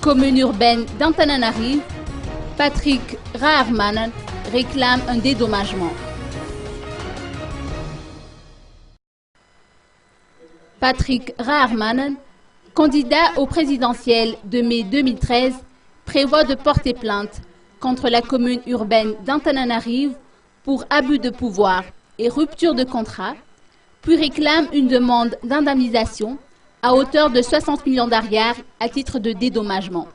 Commune urbaine d'Antananarive, Patrick Raharmanan réclame un dédommagement. Patrick Raharmanan, candidat au présidentiel de mai 2013, prévoit de porter plainte contre la commune urbaine d'Antananarive pour abus de pouvoir et rupture de contrat, puis réclame une demande d'indemnisation à hauteur de 60 millions d'ariars à titre de dédommagement.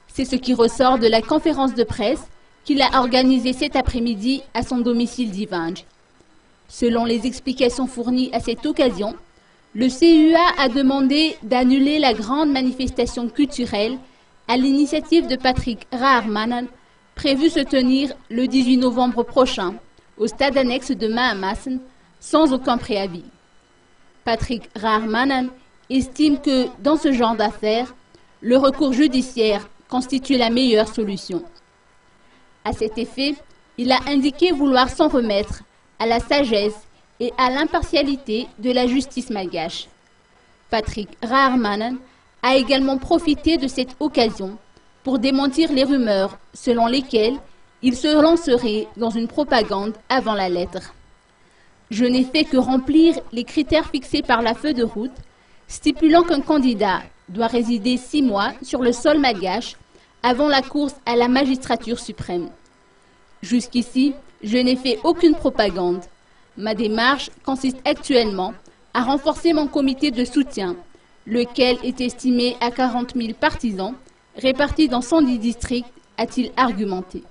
C'est ce qui ressort de la conférence de presse qu'il a organisée cet après-midi à son domicile d'Ivange. Selon les explications fournies à cette occasion, le CUA a demandé d'annuler la grande manifestation culturelle à l'initiative de Patrick Raharmanan, prévue se tenir le 18 novembre prochain au stade annexe de Mahamassen sans aucun préavis. Patrick Raharmanan estime que, dans ce genre d'affaires, le recours judiciaire constitue la meilleure solution. À cet effet, il a indiqué vouloir s'en remettre à la sagesse et à l'impartialité de la justice malgache. Patrick Raharmanan a également profité de cette occasion pour démentir les rumeurs selon lesquelles il se lancerait dans une propagande avant la lettre. Je n'ai fait que remplir les critères fixés par la feuille de route, stipulant qu'un candidat doit résider 6 mois sur le sol malgache avant la course à la magistrature suprême. Jusqu'ici, je n'ai fait aucune propagande. Ma démarche consiste actuellement à renforcer mon comité de soutien, lequel est estimé à 40 000 partisans, répartis dans 110 districts, a-t-il argumenté.